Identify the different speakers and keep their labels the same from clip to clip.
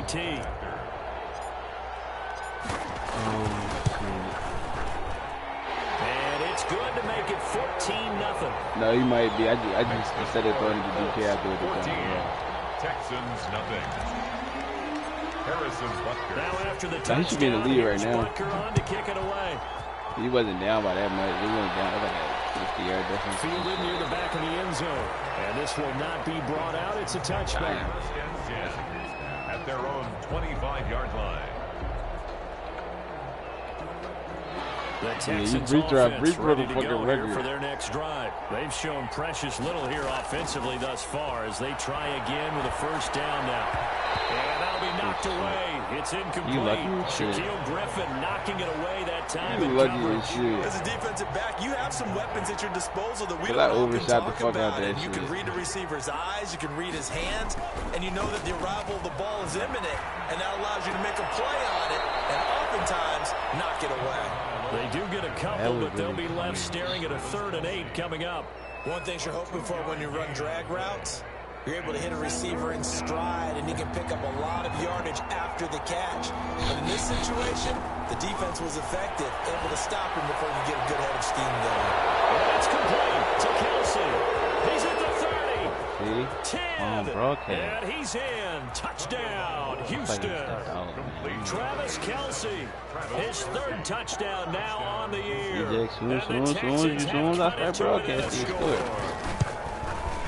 Speaker 1: PAT. And it's good to make it 14-0.
Speaker 2: No, he might be. I just said it throwing it to DK after the
Speaker 3: 14. Texans nothing. Harrison Butker.
Speaker 1: Now after the touchdown,
Speaker 2: he should be in the lead right now.
Speaker 1: Butker on to kick it away.
Speaker 2: He wasn't down by that much. He wasn't down by that 50-yard difference.
Speaker 1: Fielded near the back of the end zone. And this will not be brought out. It's a touchback.
Speaker 3: First and 10 at their own 25-yard line.
Speaker 1: The Texans offense ready to go here for their next drive. They've shown precious little here offensively thus far as they try again with a first down now. And that'll be knocked away. It's incomplete. Shaquille Griffin knocking it away that time.
Speaker 4: As a defensive back, you have some weapons at your disposal that we don't often talk about. And you can read the receiver's eyes, you can read his hands, and you know that the arrival of the ball is imminent, and that allows you to make a play on it, and oftentimes knock it away.
Speaker 1: They do get a couple, but they'll be left staring at a 3rd and 8 coming up.
Speaker 4: One thing you're hoping for when you run drag routes, you're able to hit a receiver in stride, and he can pick up a lot of yardage after the catch. But in this situation, the defense was effective, able to stop him before you get a good head of steam going.
Speaker 1: And it's complete to Kelsey. He's at the 30. 10. And he's in. Touchdown, Houston. Travis Kelsey, his 3rd touchdown now on the year.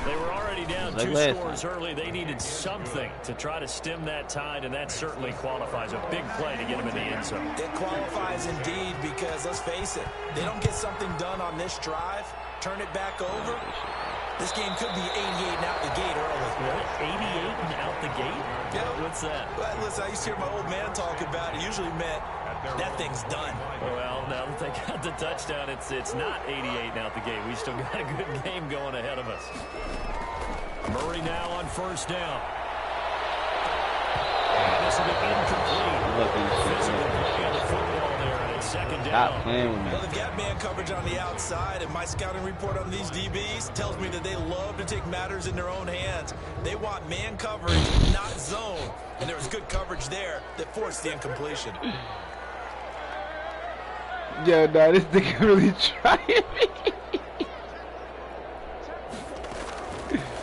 Speaker 1: They were already down 2 scores early. They needed something to try to stem that tide, and that certainly qualifies. A big play to get them in the end zone.
Speaker 4: It qualifies indeed because, let's face it, they don't get something done on this drive, turn it back over. This game could be 88 and out the gate early.
Speaker 1: What? 88 and out the gate?
Speaker 4: Yeah.
Speaker 1: What's that?
Speaker 4: Well, listen, I used to hear my old man talk about it. Usually meant that thing's done.
Speaker 1: Well, now that they got the touchdown, it's not 88 and out the gate. We still got a good game going ahead of us. Murray now on first down. And this will be incomplete. Physical play on the football there, and it's 2nd down.
Speaker 4: Well, they've got man coverage on the outside, and my scouting report on these DBs tells me that they love to take matters in their own hands. They want man coverage, not zone. And there was good coverage there that forced the incompletion.
Speaker 2: Yeah, nah, this nigga really trying me.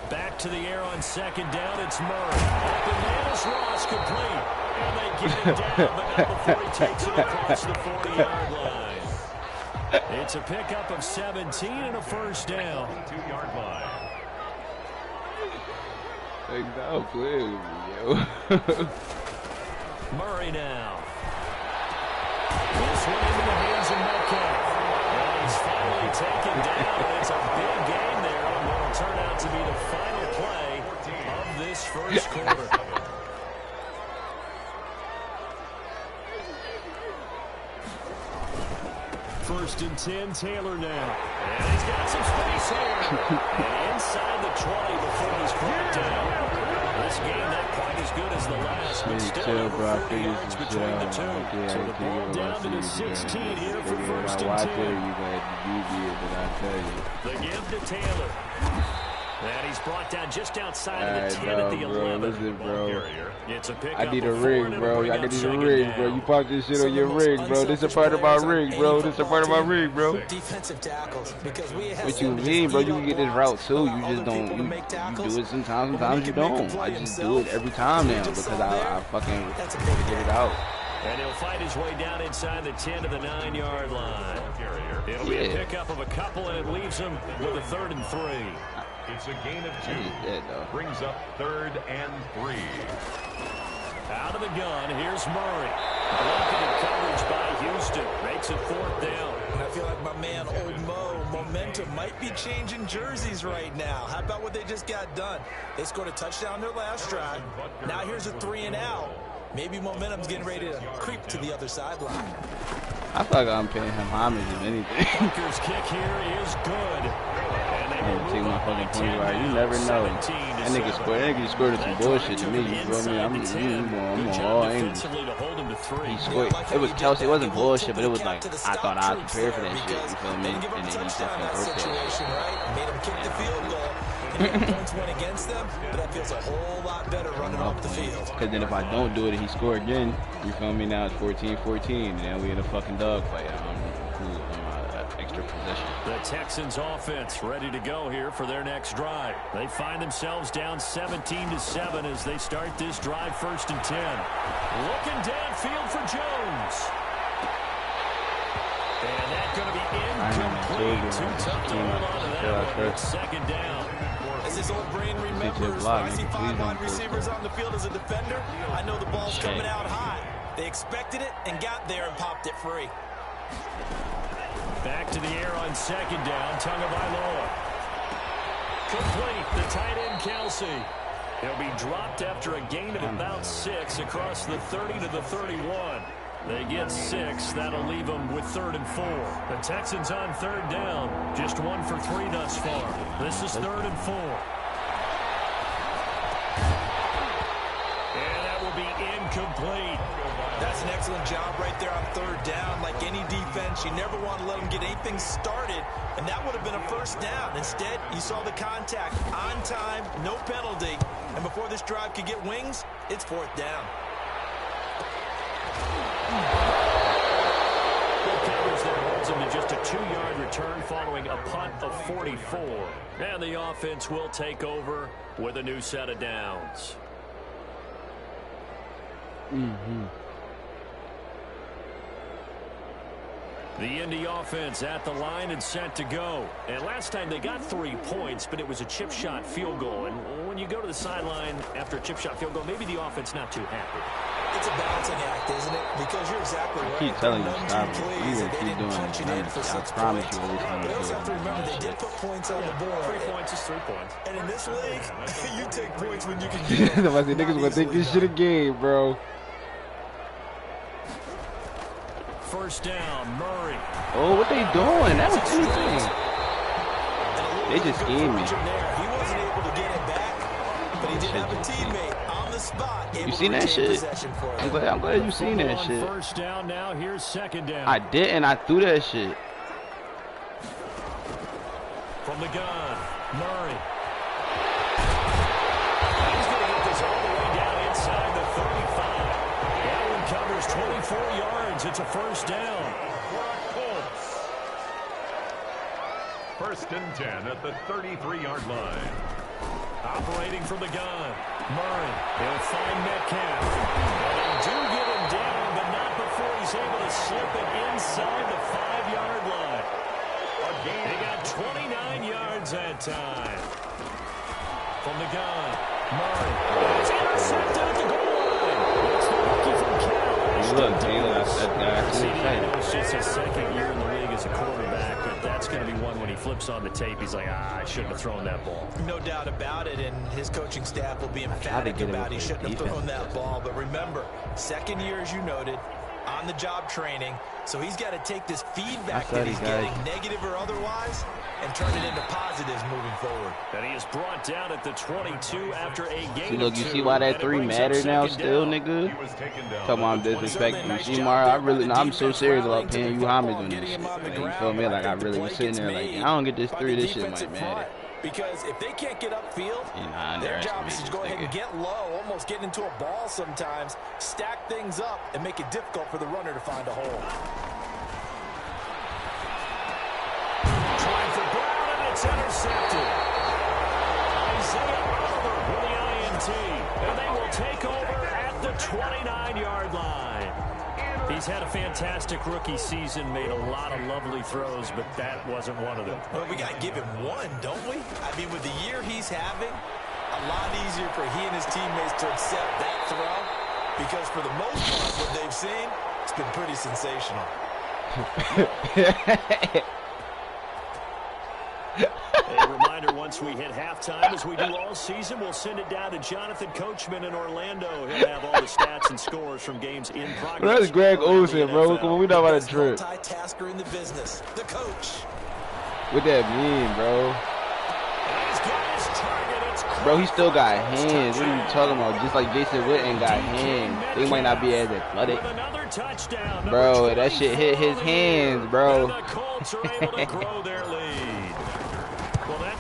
Speaker 1: Back to the air on 2nd down, it's Murray. Bananas Ross complete. And they get it down, but not before he takes it across the 40-yard line. It's a pickup of 17 and a first down.
Speaker 3: 2-yard line.
Speaker 2: Like, no, play with me, yo.
Speaker 1: Murray now. This one into the hands of Metcalf. And he's finally taken down. It's a big game there on what will turn out to be the final play of this first quarter. 1st and 10, Taylor now. And he's got some space here. And inside the 20 before he's brought down. This game not quite as good as the last, but still over 40 yards between the two. So the ball down to the 16 here for 1st and 10. The give to Taylor. And he's brought down just outside of the 10 at the 11.
Speaker 2: Listen, bro.
Speaker 1: It's a pickup.
Speaker 2: I need a rig, bro. I need a rig, bro. You pop this shit on your rig, bro. This is a part of my rig, bro. This is a part of my rig, bro.
Speaker 4: Defensive tackles, because we have.
Speaker 2: What you mean, bro? You can get this route too. You just don't. You do it sometimes you don't. I just do it every time now because I fucking get it out.
Speaker 1: And he'll fight his way down inside the 10 to the 9-yard line. It'll be a pickup of a couple, and it leaves him with a 3rd and 3.
Speaker 3: It's a gain of 2. Brings up 3rd and 3.
Speaker 1: Out of the gun, here's Murray. Blocking coverage by Houston. Makes it 4th down.
Speaker 4: And I feel like my man, Old Mo, momentum might be changing jerseys right now. How about what they just got done? They scored a touchdown their last drive. Now here's a 3 and out. Maybe momentum's getting ready to creep to the other sideline.
Speaker 2: I feel like I'm paying him homage if anything.
Speaker 1: Booker's kick here is good. And
Speaker 2: take my fucking point right. You never know. That nigga scored some bullshit to me. You feel me? I'm all angry. He scored. It was Kelsey. It wasn't bullshit, but it was like I thought I was prepared for that shit. You feel me? And then he definitely broke that.
Speaker 4: Made him kick the field goal. And points went against them, but that feels a whole lot better running up the field.
Speaker 2: Because then if I don't do it and he score again, you feel me? Now it's 14-14, and then we in a fucking dogfight. Extra possession.
Speaker 1: The Texans offense ready to go here for their next drive. They find themselves down 17-7 as they start this drive 1st and 10. Looking downfield for Jones. And that's going to be incomplete. Too tough to hold on to that one. 2nd down.
Speaker 4: As his old brain remembers, when I see 5 wide receivers on the field as a defender, I know the ball's coming out high. They expected it and got there and popped it free.
Speaker 1: Back to the air on 2nd down. Tagovailoa. Complete. The tight end, Kelsey. He'll be dropped after a gain of about 6 across the 30 to the 31. They get 6. That'll leave them with 3rd and 4. The Texans on 3rd down. Just 1 for 3 thus far. This is 3rd and 4. And that will be incomplete.
Speaker 4: That's an excellent job right there on 3rd down. Like any defense, you never want to let them get anything started, and that would have been a 1st down. Instead, you saw the contact on time, no penalty, and before this drive could get wings, it's 4th down.
Speaker 1: Good coverage there holds him to just a 2-yard return following a punt of 44. And the offense will take over with a new set of downs. The Indy offense at the line and set to go. And last time they got 3 points, but it was a chip shot field goal. And when you go to the sideline after a chip shot field goal, maybe the offense not too happy.
Speaker 4: It's a balancing act, isn't it? Because you're exactly right.
Speaker 2: I keep telling you, stop it. You will keep doing it. I promise you every time
Speaker 4: you also have to remember they did put points on the board.
Speaker 1: 3 points is 3 points.
Speaker 4: And in this league, you take points when you can get them.
Speaker 2: I said, niggas gonna take this shit again, bro.
Speaker 1: 1st down, Murray.
Speaker 2: Oh, what they doing? That was anything. They just schemed me.
Speaker 4: He wasn't able to get it back, but he did have a teammate on the spot.
Speaker 2: You seen that shit? I'm glad you seen that shit.
Speaker 1: 1st down now. Here's 2nd down.
Speaker 2: I didn't. I threw that shit.
Speaker 1: From the gun, Murray. He's going to get this all the way down inside the 35. That one covers 24 yards. It's a 1st down.
Speaker 3: 1st and 10 at the 33-yard line.
Speaker 1: Operating from the gun, Murray. He'll find Metcalf. And they do get him down, but not before he's able to slip it inside the 5-yard line. They got 29 yards that time. From the gun, Murray. It's intercepted at the goal line. It's the rookie from Cal.
Speaker 2: Look, Taylor, that guy.
Speaker 1: It's just his 2nd year in the league as a quarterback, but that's going to be one when he flips on the tape. He's like, I shouldn't have thrown that ball.
Speaker 4: No doubt about it, and his coaching staff will be emphatic about he shouldn't have thrown that ball. But remember, 2nd year, as you noted, on-the-job training, so he's got to take this feedback that he's getting, negative or otherwise, and turn it into positives moving forward.
Speaker 1: And he is brought down at the 22 after a game.
Speaker 2: See, look, you see why that 3 matter now still, nigga? Come on, disrespect you. See, Mario, I'm so serious about paying you homage on this shit. Like, you feel me? Like, I really was sitting there like, I don't get this 3, this shit might matter.
Speaker 4: Because if they can't get upfield, their job is to go ahead and get low, almost get into a ball sometimes, stack things up, and make it difficult for the runner to find a hole.
Speaker 1: Trying for Brown, and it's intercepted. Isaiah Oliver with the INT, and they will take over at the 29-yard line. He's had a fantastic rookie season, made a lot of lovely throws, but that wasn't one of them.
Speaker 4: Well, we got to give him one, don't we? I mean, with the year he's having, a lot easier for he and his teammates to accept that throw, because for the most part, what they've seen, it's been pretty sensational.
Speaker 1: A reminder, once we hit halftime, as we do all season, we'll send it down to Jonathan Coachman in Orlando. He'll have all the stats and scores from games in progress.
Speaker 2: Well, that's Greg Olsen, bro. Come on, we know about a trip.
Speaker 4: Multitasker in the business, the coach.
Speaker 2: What that mean, bro? Bro, he still got hands. What are you talking about? Just like Jason Witten got hands. They might not be as athletic. Bro, that shit hit his hands, bro.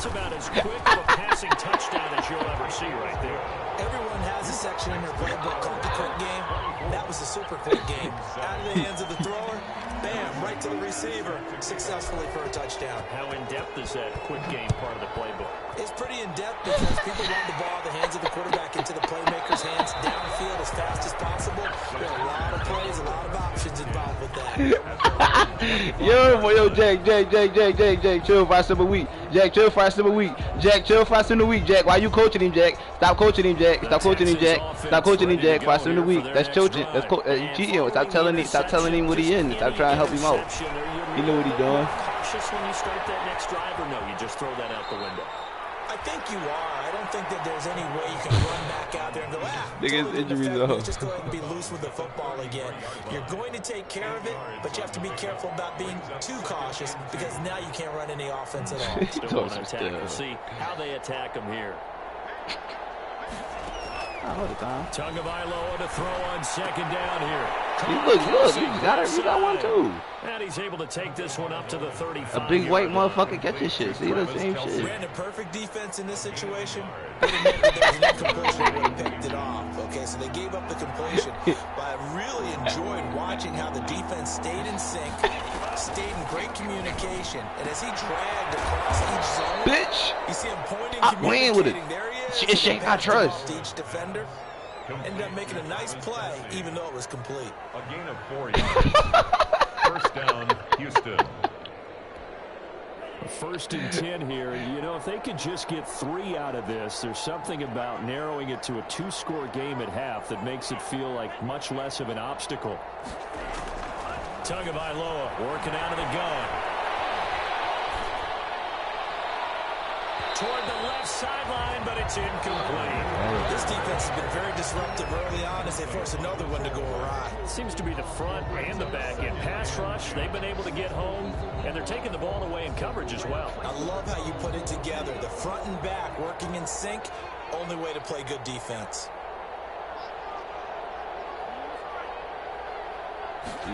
Speaker 1: That's about as quick of a passing touchdown as you'll ever see right there.
Speaker 4: Everyone has a section in their playbook called the quick game. That was a super quick game. Out of the hands of the thrower, bam, right to the receiver, successfully for a touchdown.
Speaker 1: How in-depth is that quick game part of the playbook?
Speaker 4: It's pretty in-depth because people want the ball out of the hands of the quarterback into the playmaker's hands downfield as fast as possible. There are a lot of plays, a lot of options involved with that.
Speaker 2: yo, Jack, chill 5 steps a week. Jack, chill 5 steps a week. Jack, chill 5 steps a week. Jack, why you coaching him, Jack? Stop coaching him, Jack. Stop coaching him, Jack. Stop coaching him, Jack. 5 steps a week. That's coaching. That's cheating. Stop telling him what he in. Stop trying to help him out. He know what he's doing.
Speaker 1: Cautious when you start that next drive, or no? You just throw that out the window.
Speaker 4: I think you are. I don't think that there's any way you can run back out there and go,
Speaker 2: niggas injuries though.
Speaker 4: Just go ahead and be loose with the football again. You're going to take care of it, but you have to be careful about being too cautious because now you can't run any offense at all.
Speaker 1: Still want to attack. We'll see how they attack him here. Tagovailoa to throw on second down here.
Speaker 2: Look, he got one too.
Speaker 1: And he's able to take this one up to the 35.
Speaker 2: A big white motherfucker get this shit. See the same shit.
Speaker 4: Ran a perfect defense in this situation. They didn't know that there was an incompletion that would have picked it off. Okay, so they gave up the completion. But I really enjoyed watching how the defense stayed in sync, stayed in great communication, and as he dragged across each zone,
Speaker 2: bitch,
Speaker 4: you see him pointing,
Speaker 2: I win with it.
Speaker 4: There he is.
Speaker 2: Shit, I trust.
Speaker 4: Each defender ended up making a nice play, even though it was complete.
Speaker 3: A gain of 4 yards. First down, Houston.
Speaker 1: First and 10 here. You know, if they could just get 3 out of this, there's something about narrowing it to a 2-score game at half that makes it feel like much less of an obstacle. Tagovailoa working out of the gun. Toward the left sideline, but it's incomplete.
Speaker 4: This defense has been very disruptive early on as they force another one to go awry.
Speaker 1: Seems to be the front and the back in pass rush. They've been able to get home, and they're taking the ball away in coverage as well.
Speaker 4: I love how you put it together. The front and back working in sync, only way to play good defense.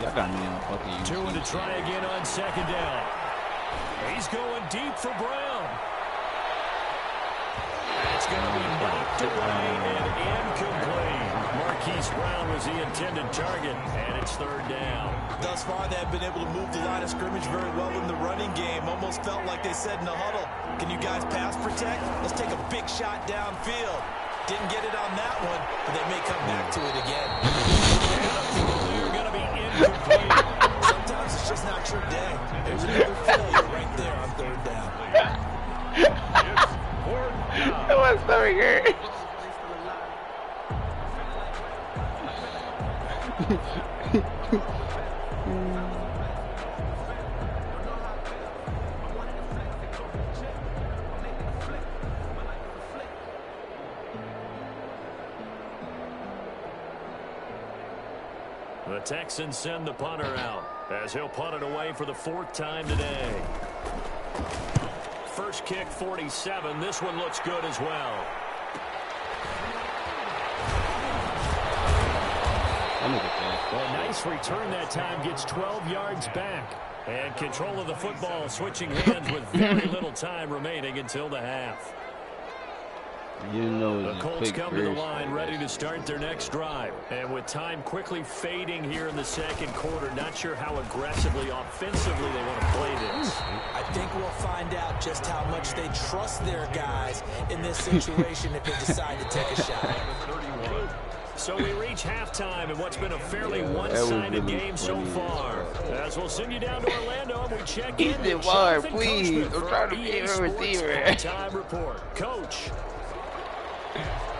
Speaker 2: Y'all got me on fucking
Speaker 1: Two to try again on second down. He's going deep for Brown. It's going to be knocked away and incomplete. Marquise Brown was the intended target, and it's third down.
Speaker 4: Thus far, they have been able to move the line of scrimmage very well in the running game. Almost felt like they said in the huddle, can you guys pass protect? Let's take a big shot downfield. Didn't get it on that one, but they may come back to it again.
Speaker 1: They're going to be incomplete.
Speaker 4: Sometimes it's just not your day. There's another failure right there on third down.
Speaker 2: It was very good.
Speaker 1: The Texans send the punter out as he'll punt it away for the 4th time today. First kick, 47. This one looks good as well. A nice return that time. Gets 12 yards back. And control of the football switching hands with very little time remaining until the half.
Speaker 2: You know
Speaker 1: the Colts come to the line ready to start their next drive. And with time quickly fading here in the second quarter, not sure how aggressively, offensively they want to play this.
Speaker 4: I think we'll find out just how much they trust their guys in this situation if they decide to take a shot.
Speaker 1: So we reach halftime in what's been a fairly one-sided game so far. As we'll send you down to Orlando and we check in with Jonathan
Speaker 2: please.
Speaker 1: Coachman
Speaker 2: I'm trying to
Speaker 1: from
Speaker 2: be
Speaker 1: EA
Speaker 2: a
Speaker 1: Sports
Speaker 2: receiver.
Speaker 1: Time Report. Coach.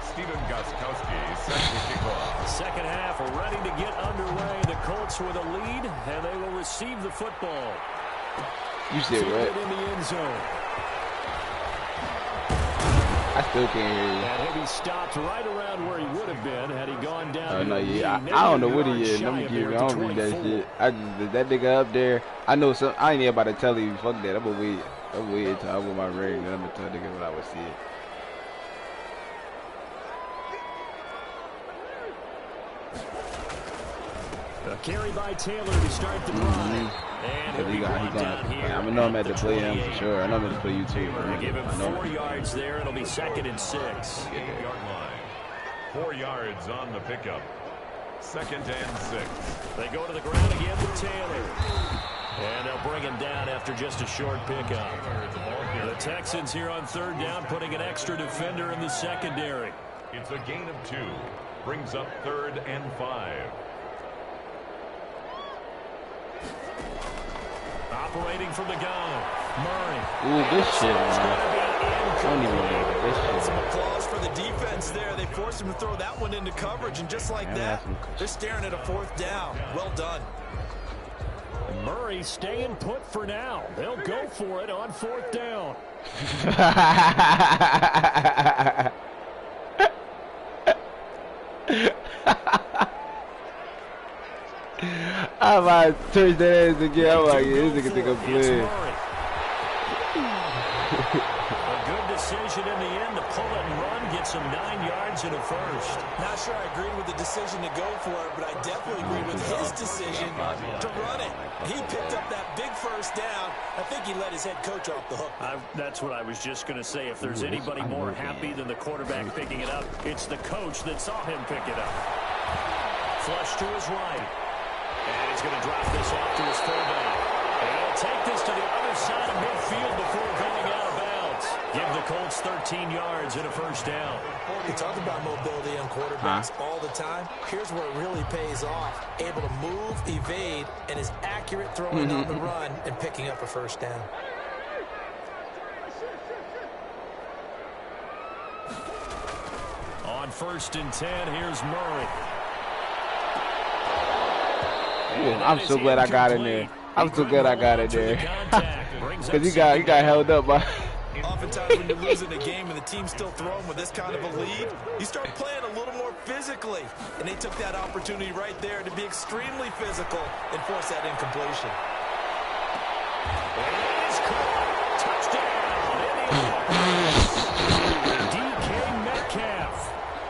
Speaker 3: Stephen Gostkowski, second kickoff.
Speaker 1: Second half ready to get underway. The Colts with a lead, and they will receive the football.
Speaker 2: You said right.
Speaker 1: In the end zone.
Speaker 2: I still can't hear you.
Speaker 1: And he'll be stopped right around where he would have been had he gone down.
Speaker 2: Oh, no, yeah. I don't know what he is. Let me give you. I don't read that shit. That nigga up there, I know some. I ain't even about to tell you. Fuck that. I'm going to wait until I with my ring, and I'm going to tell nigga when I would see it.
Speaker 1: A carry by Taylor to start the drive. And
Speaker 2: he got I know I'm at to play him for sure. I know I'm at to play you too.
Speaker 1: Give him 4 yards there. It'll be 2nd and 6.
Speaker 3: 8-yard line. 4 yards on the pickup. 2nd and 6.
Speaker 1: They go to the ground again with Taylor. And they'll bring him down after just a short pickup. The Texans here on 3rd down, putting an extra defender in the secondary.
Speaker 3: It's a gain of 2. Brings up 3rd and 5.
Speaker 1: Operating from the gun, Murray.
Speaker 2: Ooh, good shit, man. Don't even know this shit.
Speaker 4: Some applause for the defense there. They forced him to throw that one into coverage, and just like that, they're staring at a 4th down. Well done.
Speaker 1: Murray staying put for now. They'll go for it on 4th down.
Speaker 2: I might touch that ass again. I'm like, this nigga think I'm playing.
Speaker 1: A good decision in the end to pull it and run, get some 9 yards and a 1st.
Speaker 4: Not sure I agreed with the decision to go for it, but I definitely agreed with his decision to run it. He picked up that big 1st down. I think he let his head coach off the hook.
Speaker 1: That's what I was just going to say. If there's anybody more happy than the quarterback picking it up, it's the coach that saw him pick it up. Flush to his right. And he's going to drop this off to his fullback. And he'll take this to the other side of midfield before going out of bounds. Give the Colts 13 yards and a 1st down.
Speaker 4: We talk about mobility on quarterbacks all the time. Here's where it really pays off. Able to move, evade, and is accurate throwing on the run and picking up a 1st down.
Speaker 1: On 1st and 10, here's Murray.
Speaker 2: I'm so glad I got in there. I'm so glad I got in there. Because he got held up by...
Speaker 4: Oftentimes when you're losing a game and the team's still throwing with this kind of a lead, you start playing a little more physically. And they took that opportunity right there to be extremely physical and force that incompletion.
Speaker 1: Touchdown! DK Metcalf,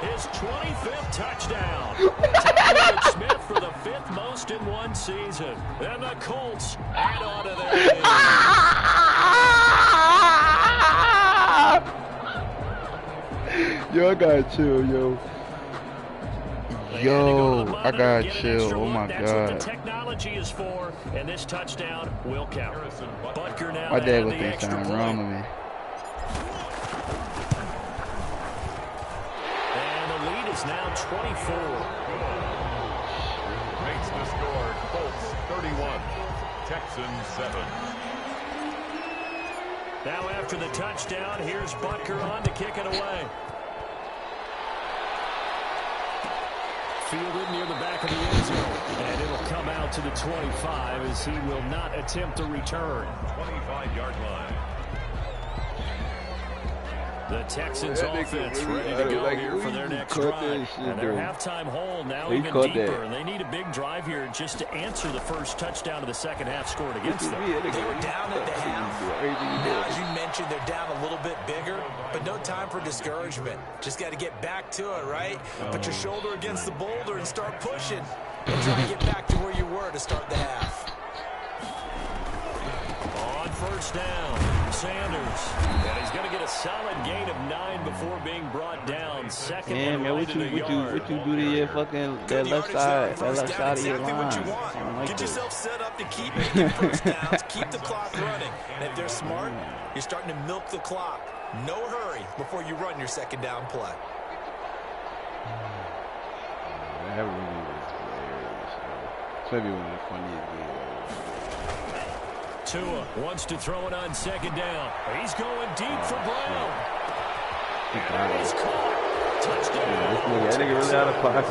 Speaker 1: his 25th touchdown. Tyler Smith for the 5th most in one season. And the Colts add on to their lead.
Speaker 2: Yo, I gotta chill, yo. Yo, I gotta chill. Oh my
Speaker 1: That's what
Speaker 2: God.
Speaker 1: the technology is for, and this touchdown will count. Butker now
Speaker 2: My dad
Speaker 1: had
Speaker 2: would
Speaker 1: the
Speaker 2: think
Speaker 1: extra
Speaker 2: something
Speaker 1: point.
Speaker 2: wrong with me.
Speaker 1: And the lead is now 24.
Speaker 3: Makes the score Colts 31, Texans 7.
Speaker 1: Now after the touchdown, here's Butker on to kick it away. Fielded near the back of the end zone. And it'll come out to the 25 as he will not attempt a return.
Speaker 3: 25-yard line.
Speaker 1: The Texans offense ready to go here for their next drive. And their halftime hole now even deeper. And they need a big drive here just to answer the first touchdown of the second half scored against them.
Speaker 4: They were down at the half. Now, as you mentioned, they're down a little bit bigger, but no time for discouragement. Just got to get back to it, right? Put your shoulder against the boulder and start pushing. And try to get back to where you were to start the half.
Speaker 1: On 1st down, Sanders. And he's going to get a solid gain of 9 before being brought down. Second
Speaker 2: man, what you do to your fucking that left side of your line?
Speaker 4: Get yourself set up to keep making 1st downs, keep the clock running. And if they're smart, you're starting to milk the clock. No hurry before you run your 2nd down play.
Speaker 2: That really was hilarious. It's maybe one of the funniest games.
Speaker 1: Tua wants to throw it on 2nd down. He's going deep for Brown. He's caught. Touchdown.
Speaker 2: Yeah, that nigga really out of pocket.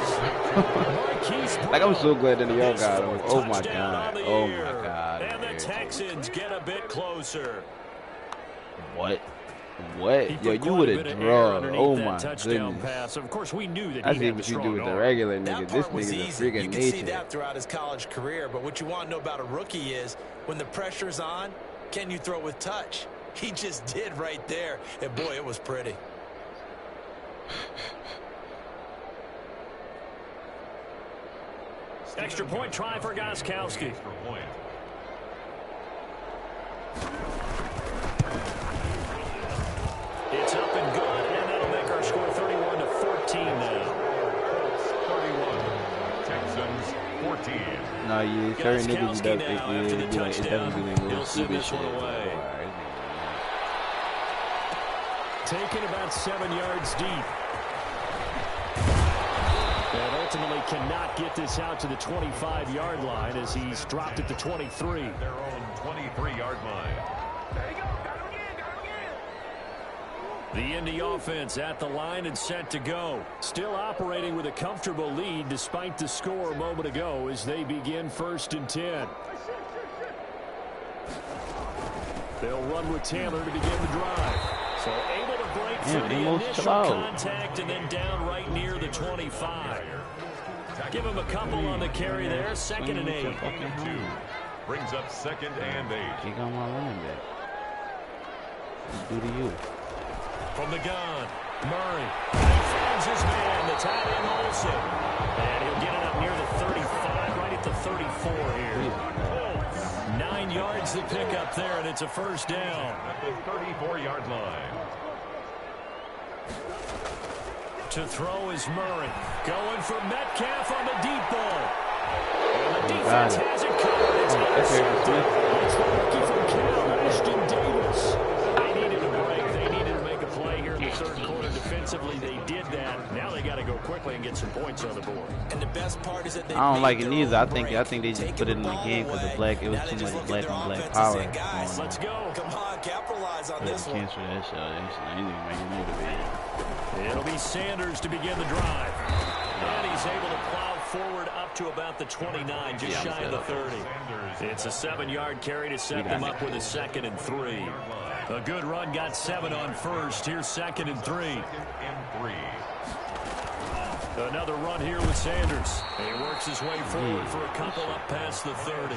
Speaker 2: Like, I'm so glad that y'all got him. Oh my God. Oh my God.
Speaker 1: And the Texans get a bit closer.
Speaker 2: What? Yo, you would have drawn. Oh my goodness.
Speaker 1: Pass. Of course, we knew that
Speaker 2: I see what you do with the regular nigga. This nigga's a freaking
Speaker 4: You can see that throughout his college career, but what you want to know about a rookie is when the pressure's on, can you throw with touch? He just did right there, and boy, it was pretty.
Speaker 1: Extra point try for Gostkowski. It's up and good, and that'll make our score 31-14 now.
Speaker 3: 31. Texans 14.
Speaker 2: No, you certain niggas that it definitely be a little stupid shit.
Speaker 1: Taken about 7 yards deep. And ultimately cannot get this out to the 25-yard line as he's dropped at the 23.
Speaker 3: Their own 23-yard line.
Speaker 1: There you go. The Indy offense at the line and set to go. Still operating with a comfortable lead despite the score a moment ago as they begin 1st and 10. They'll run with Taylor to begin the drive. So able to break through the initial contact and then down right near the 25. Give him a couple on the carry there. 2nd and 8.
Speaker 3: Brings up 2nd and 8.
Speaker 2: He got my line back. Do to you.
Speaker 1: From the gun, Murray. He finds his man, the tight end Olsen. And he'll get it up near the 35, right at the 34 here. 9 yards to pick up there, and it's a 1st down.
Speaker 3: At the 34-yard line.
Speaker 1: To throw is Murray. Going for Metcalf on the deep ball. And the defense has it covered. It's intercepted. It's the rookie from Cal, Ashton Davis. They needed a break. They needed to make a play here in the 3rd quarter. Defensively, they did that. Now they got to go quickly and get some points on the board.
Speaker 4: And the best part is that they
Speaker 2: I don't like it neither. I think they just put it in the game because the black, it was too much black on black power.
Speaker 1: Let's go.
Speaker 4: Come on, capitalize on this one.
Speaker 2: Cancel that shit. I didn't even make it motivated.
Speaker 1: It'll be Sanders to begin the drive. And he's able to plow forward up to about the 29, just shy of the 30. It's a 7-yard carry to set them up with a 2nd and 3. A good run got 7 on 1st. Here's 2nd and 3. Another run here with Sanders. He works his way forward for a couple up past the 30.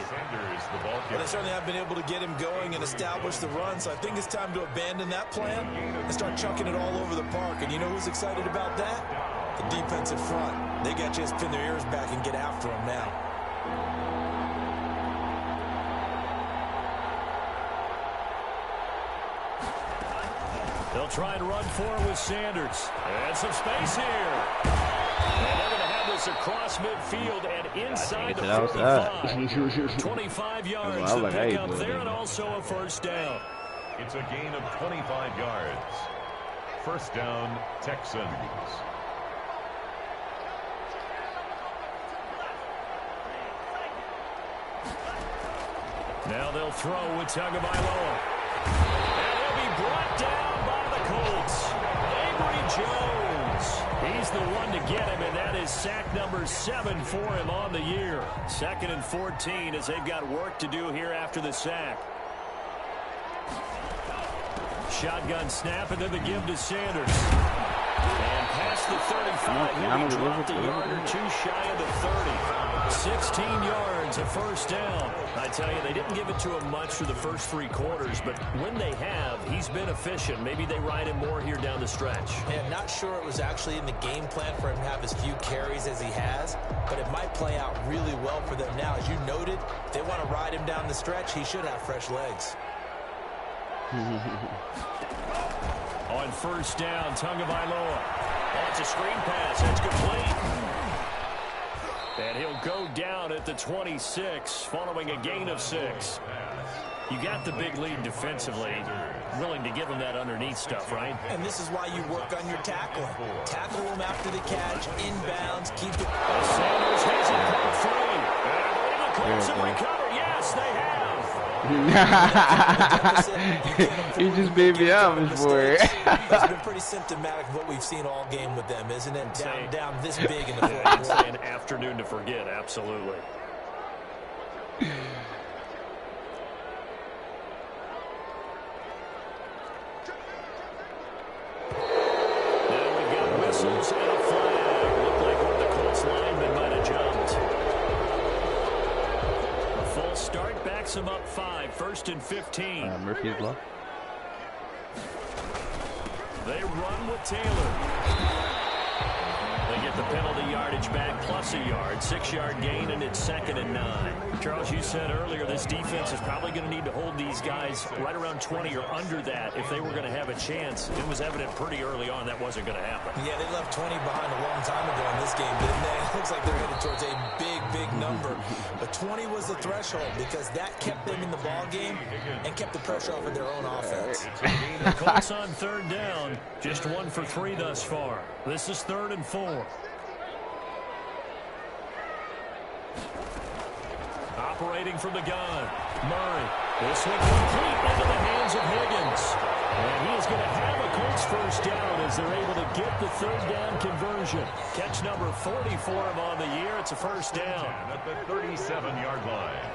Speaker 4: Well, they certainly have been able to get him going and establish the run, so I think it's time to abandon that plan and start chucking it all over the park. And you know who's excited about that? The defensive front. They got to just pin their ears back and get after him now.
Speaker 1: They'll try and run for it with Sanders. And some space here. And they're going to have this across midfield and inside the 45. 25 yards to pick up there and also a 1st down.
Speaker 3: It's a gain of 25 yards. 1st down, Texans.
Speaker 1: Now they'll throw with Tagovailoa. And he'll be brought down by the Colts. Avery Jones. He's the one to get him, and that is sack number 7 for him on the year. 2nd and 14 as they've got work to do here after the sack. Shotgun snap, and then the give to Sanders. And past the 35, he dropped a yard or 2 shy of the 30. 16 yards, a 1st down. I tell you, they didn't give it to him much for the first 3 quarters, but when they have, he's been efficient. Maybe they ride him more here down the stretch.
Speaker 4: And not sure it was actually in the game plan for him to have as few carries as he has, but it might play out really well for them now. As you noted, if they want to ride him down the stretch, he should have fresh legs.
Speaker 1: On 1st down, Tagovailoa. That's a screen pass. That's complete. And he'll go down at the 26 following a gain of 6. You got the big lead defensively. Willing to give him that underneath stuff, right?
Speaker 4: And this is why you work on your tackling. Tackle him after the catch, inbounds, keep it.
Speaker 1: Sanders has it broke free. And the Colts have recovered. Yes, they have.
Speaker 2: You just made me up for it.
Speaker 4: It's been pretty symptomatic of what we've seen all game with them, isn't it? Down this big in the 4th quarter.
Speaker 1: An afternoon to forget, absolutely. Now we've got whistles and a flag. Looked like one of the Colts linemen might have jumped. A false start backs him up 5, 1st and 15.
Speaker 2: Murphy's block.
Speaker 1: They run with Taylor. They get The penalty yardage back plus a yard, 6-yard gain, and it's 2nd and 9. Charles, you said earlier this defense is probably going to need to hold these guys right around 20 or under that if they were going to have a chance. It was evident pretty early on that wasn't going to happen.
Speaker 4: Yeah, they left 20 behind a long time ago in this game, didn't they? It looks like they're headed towards a big number. But 20 was the threshold because that kept them in the ball game and kept the pressure off of their own offense.
Speaker 1: The Colts on 3rd down, just 1 for 3 thus far. This is 3rd and 4. Operating from the gun, Murray. This one complete into the hands of Higgins. And he is going to have a Colts first down as they're able to get the 3rd down conversion. Catch number 40 for him on the year. It's a first down.
Speaker 3: At the 37-yard line.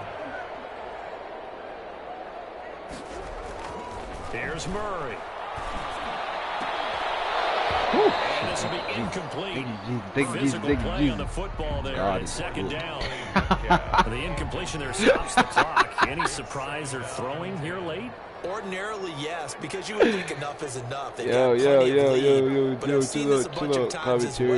Speaker 1: Here's Murray. And this will be incomplete. Physical play on the football there, and it's 2nd down. The incompletion there stops the clock. Any surprise they're throwing here late?
Speaker 4: Ordinarily, yes, because you would think enough is enough.
Speaker 2: Yo, chill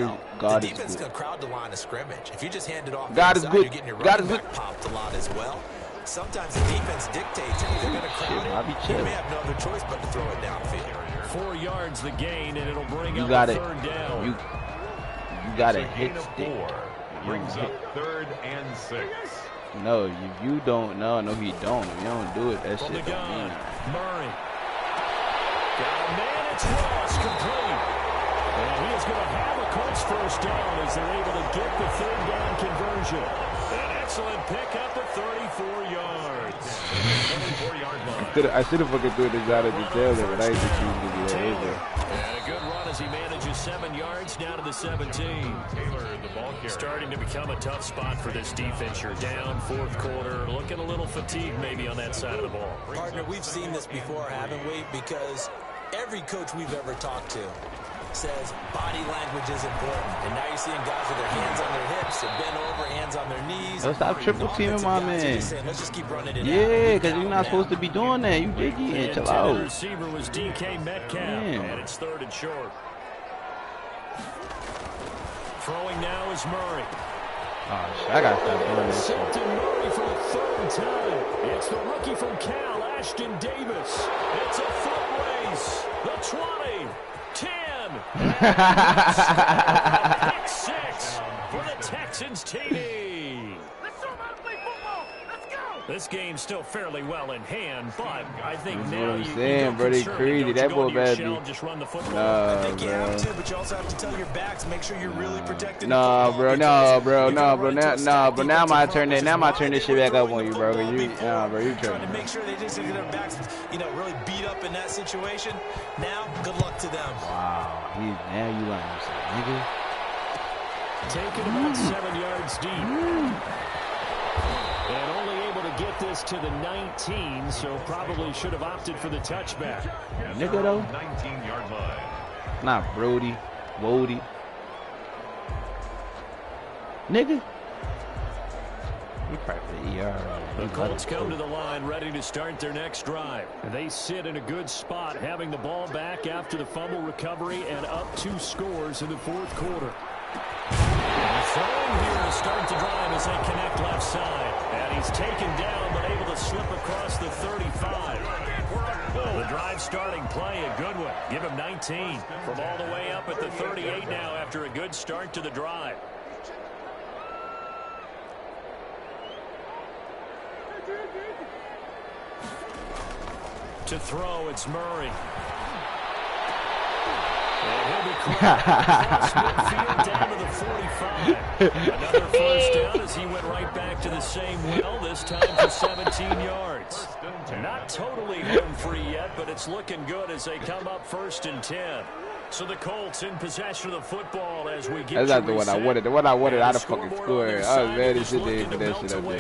Speaker 2: out.
Speaker 4: God the defense is going to crowd the line of scrimmage. If you just hand it off,
Speaker 2: God is good.
Speaker 4: You're getting your running back popped a lot as well. Sometimes the defense dictates it. They're going to crowd it. You may have no other choice but to throw it downfield.
Speaker 1: 4 yards the gain, and it'll bring up the 3rd down.
Speaker 2: You got a hit stick.
Speaker 3: Brings up 3rd and 6.
Speaker 2: No, you don't. No, he don't. If you don't do it, that shit don't mean it.
Speaker 1: Murray. Got a man, it's Ross, complete. And he is going to have a Colts first down as they're able to get the 3rd down conversion. An excellent pickup at 34 yards.
Speaker 3: 34-yard line.
Speaker 2: I should have fucking threw this out of the Taylor, but I just choose to do that over.
Speaker 1: And a good run as he manages 7 yards down to the 17.
Speaker 3: Taylor, the ball carrier.
Speaker 1: Starting to become a tough spot for this defense. You're down 4th quarter, looking a little fatigued maybe on that side of the ball.
Speaker 4: Partner, we've seen this before, haven't we? Because every coach we've ever talked to says body language is important. And now you're seeing guys with their hands on their hips, they're bent over, hands on their knees.
Speaker 2: Let's stop triple teaming my man.
Speaker 4: Let's just keep running it
Speaker 2: yeah, because you're not supposed to be doing that. You jiggy and chill out.
Speaker 1: The receiver was DK Metcalf, and it's 3rd and short. Throwing now is Murray.
Speaker 2: Oh, shit, I gotta stop doing this.
Speaker 1: Sent in Murray for the 3rd time. It's the rookie from Cal, Ashton Davis. It's a foot race. The 20, 10. Pick 6 for the Texans TD. This game's still fairly well in hand, but I think
Speaker 2: that's
Speaker 1: now
Speaker 2: what I'm saying, bro. They crazy. That boy bad.
Speaker 1: Just run the football.
Speaker 2: Nah,
Speaker 4: I think you have to, but you also have to tell your backs, make sure you're really protecting.
Speaker 2: Nah, bro. Now I turn that. Now I turn this shit back up on you, bro. You you
Speaker 4: trying to make sure they just get their backs, really beat up in that situation. Now, good luck to them.
Speaker 2: Wow, now you lying, nigga.
Speaker 1: Taking about 7 yards deep. And only able to get this to the 19, so probably should have opted for the touchback.
Speaker 2: Nigga, though.
Speaker 3: 19-yard line.
Speaker 2: Not Brody. Wody. Nigga. He probably
Speaker 1: the Colts come to the line ready to start their next drive. They sit in a good spot, having the ball back after the fumble recovery and up 2 scores in the 4th quarter. Throwing here to start the drive as they connect left side. And he's taken down, but able to slip across the 35. The drive starting play, a good one. Give him 19 from all the way up at the 38 now after a good start to the drive. To throw, it's Murray. And he'll be across midfield down to the 45. Another first down as he went right back to the same well, this time for 17 yards. Not totally home free yet, but it's looking good as they come up 1st and 10. So the Colts in possession of the football as we get.
Speaker 2: That's not the one I wanted. The one I wanted, I'd have fucking scored. I was mad as shit there for that shit up there.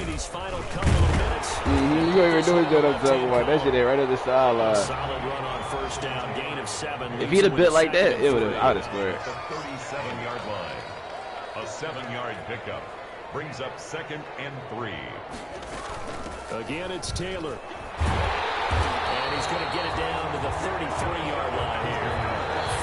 Speaker 2: You ain't even doing that I'm talking about. That shit there right on the sideline.
Speaker 1: Solid run on first down, gain of 7.
Speaker 2: If he'd have bit like that, I would have scored.
Speaker 3: The 37-yard line. A 7-yard pickup brings up 2nd and 3.
Speaker 1: Again, it's Taylor. And he's going to get it down to the 33-yard line here.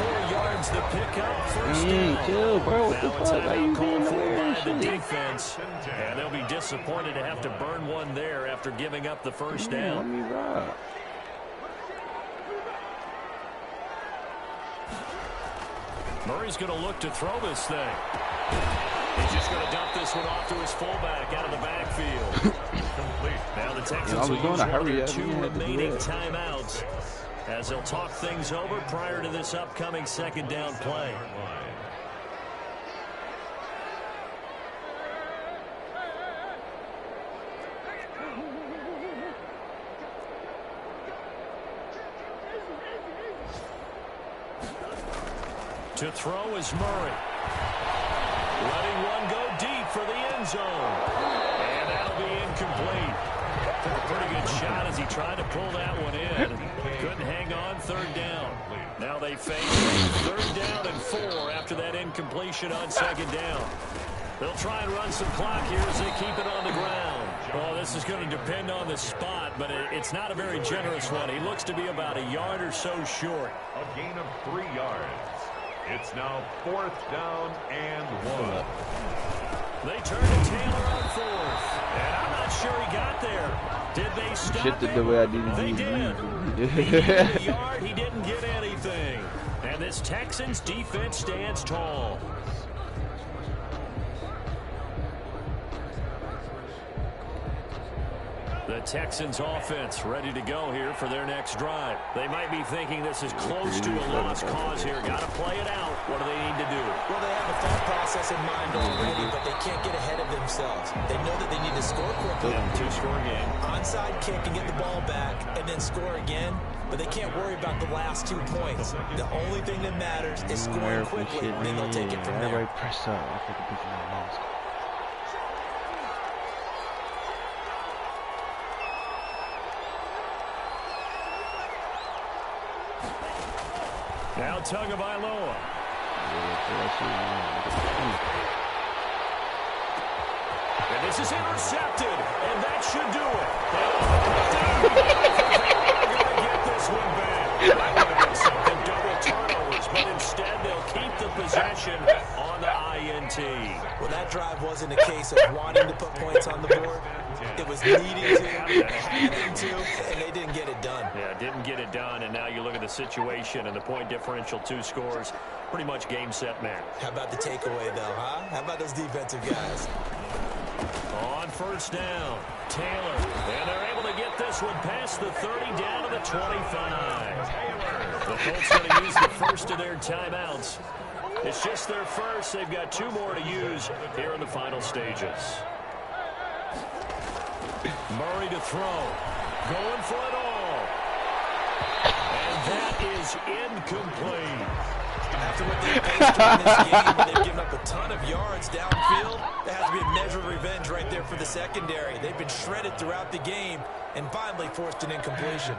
Speaker 1: 4 yards the pickup. First down.
Speaker 2: Chill, bro. What the
Speaker 1: Now it's
Speaker 2: fuck?
Speaker 1: out
Speaker 2: You
Speaker 1: called
Speaker 2: doing
Speaker 1: for
Speaker 2: the
Speaker 1: by the defense. And they'll be disappointed to have to burn one there after giving up the first down.
Speaker 2: Let me ride.
Speaker 1: Murray's going to look to throw this thing. He's just going to dump this one off to his fullback out of the backfield. Now the Texans will use one of their 2 remaining timeouts as they'll talk things over prior to this upcoming second down play. To throw is Murray. Letting one go deep for the end zone. And that'll be incomplete. Took a pretty good shot as he tried to pull that one in. Couldn't hang on. Third down. Now they face 3rd down and 4 after that incompletion on 2nd down. They'll try and run some clock here as they keep it on the ground. Well, this is going to depend on the spot, but it's not a very generous one. He looks to be about a yard or so short.
Speaker 3: A gain of 3 yards. It's now 4th down and 1.
Speaker 1: They turn to Taylor on 4th. And I'm not sure he got there. Did they stop
Speaker 2: Shifted
Speaker 1: him?
Speaker 2: the way I needed
Speaker 1: They did. He needed a yard. He didn't get anything. And this Texans defense stands tall. The Texans offense ready to go here for their next drive. They might be thinking this is close to a lost cause here. Got to play it out. What do they need to do?
Speaker 4: Well, they have a thought process in mind already, but they can't get ahead of themselves. They know that they need to score quickly.
Speaker 1: Yeah, 2-score game.
Speaker 4: Onside kick and get the ball back and then score again. But they can't worry about the last 2 points. The only thing that matters is scoring quickly, and then they'll take it from there.
Speaker 2: Everybody press up. I think the lost.
Speaker 1: Now Tagovailoa. And this is intercepted, and that should do it. They're going to get this one back. That would have been something, double turnovers, but instead they'll keep the possession on the INT.
Speaker 4: Well, that drive wasn't a case of wanting to put points on the board. It was needing to, having to, and they didn't get it done.
Speaker 1: Yeah, didn't get it done, and now you look at the situation and the point differential, 2 scores, pretty much game, set, match.
Speaker 4: How about the takeaway, though, huh? How about those defensive guys?
Speaker 1: On 1st down, Taylor, and they're able to get this one past the 30 down to the 25. The Colts going to use the first of their timeouts. It's just their first. They've got 2 more to use here in the final stages. Murray to throw. Going for it all. And that is incomplete.
Speaker 4: After what they've faced during this game, where they've given up a ton of yards downfield, there has to be a measure of revenge right there for the secondary. They've been shredded throughout the game and finally forced an incompletion.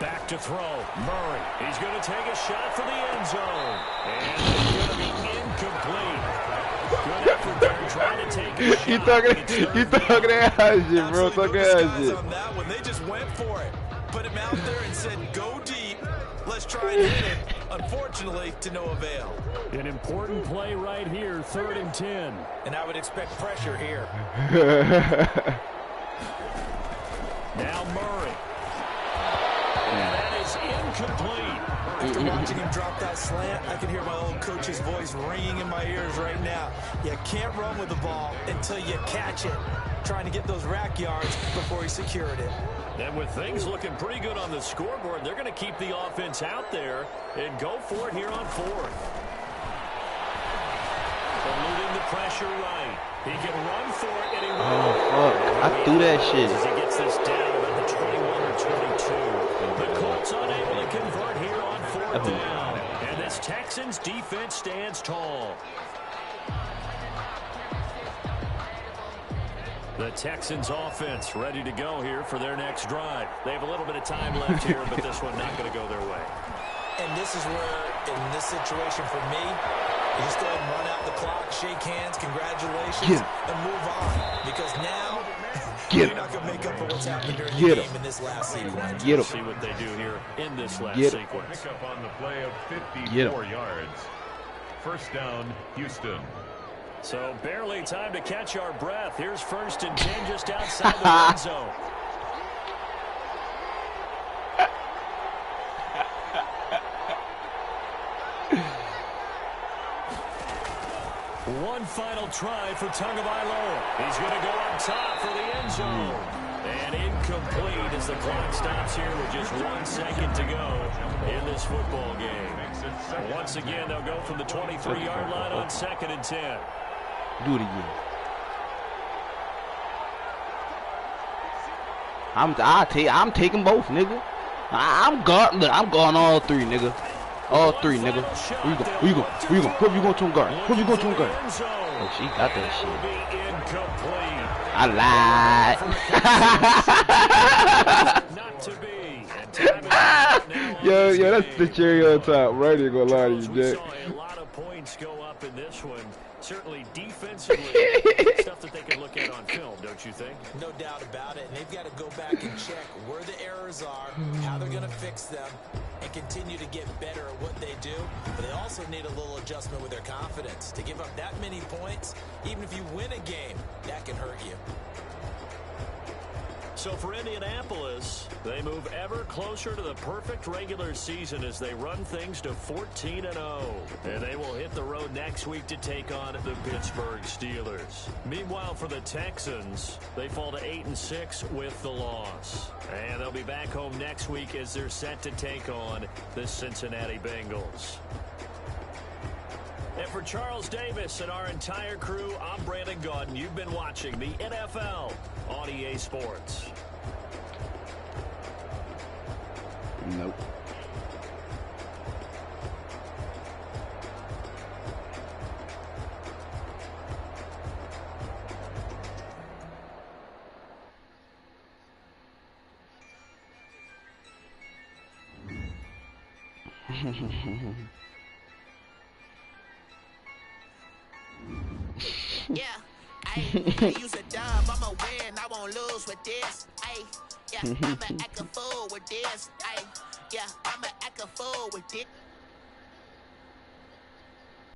Speaker 1: Back to throw. Murray. He's going to take a shot for the end zone. And it's going to be incomplete. Good effort there trying to take a shot.
Speaker 2: He talking that shit, bro. Talking that shit.
Speaker 4: On that one, they just went for it. Put him out there and said, go deep. Let's try and hit it. Unfortunately, to no avail.
Speaker 1: An important play right here, 3rd and 10.
Speaker 4: And I would expect pressure here.
Speaker 1: Now Murray. And that is incomplete.
Speaker 4: After watching him drop that slant, I can hear my old coach's voice ringing in my ears right now. You can't run with the ball until you catch it. Trying to get those rack yards before he secured it.
Speaker 1: And with things looking pretty good on the scoreboard, they're going to keep the offense out there and go for it here on 4th. Eluding the pressure right. He can run for it, and he will.
Speaker 2: Oh, fuck. I threw that shit.
Speaker 1: As he gets this down about the 21 or 22. The Colts unable to convert here on 4th down. And this Texans defense stands tall. The Texans offense ready to go here for their next drive. They have a little bit of time left here, but this one not going to go their way.
Speaker 4: And this is where, in this situation for me, you just go ahead and run out the clock, shake hands, congratulations, and move on. Because now
Speaker 2: Get
Speaker 4: You're not going to make up for what's happened during the game in this last sequence.
Speaker 2: Get him.
Speaker 1: See what they do here in this last
Speaker 2: Get
Speaker 1: sequence.
Speaker 3: Pick up on the play of 54 yards. First down, Houston.
Speaker 1: So barely time to catch our breath. Here's 1st and 10 just outside the red zone. One final try for Tagovailoa. He's going to go up top for the end zone. And incomplete as the clock stops here with just 1 second to go in this football game. Once again, they'll go from the 23-yard line on 2nd and 10.
Speaker 2: Do it again. I'm taking both, nigga. I'm going all 3, nigga. All 3, nigga. Where you go? Who you going to guard? Who you going to guard? Oh, she got that shit. I lied.
Speaker 1: Not to be.
Speaker 2: Yo, that's the cherry on top. Right here, gonna lie to you, Jack.
Speaker 1: A lot of points go up in this one. Certainly defensively, stuff that they can look at on film, don't you think?
Speaker 4: No doubt about it. And they've got to go back and check where the errors are, how they're going to fix them, and continue to get better at what they do. But they also need a little adjustment with their confidence. To give up that many points, even if you win a game, that can hurt you.
Speaker 1: So for Indianapolis, they move ever closer to the perfect regular season as they run things to 14-0. And they will hit the road next week to take on the Pittsburgh Steelers. Meanwhile, for the Texans, they fall to 8-6 with the loss. And they'll be back home next week as they're set to take on the Cincinnati Bengals. And for Charles Davis and our entire crew, I'm Brandon Gaudin. You've been watching the NFL on EA Sports.
Speaker 2: Nope.
Speaker 5: Yeah, I use a dime, I'ma win, I won't lose with this. Yeah, I'ma act a fool with this. Yeah, I'ma act a fool with this.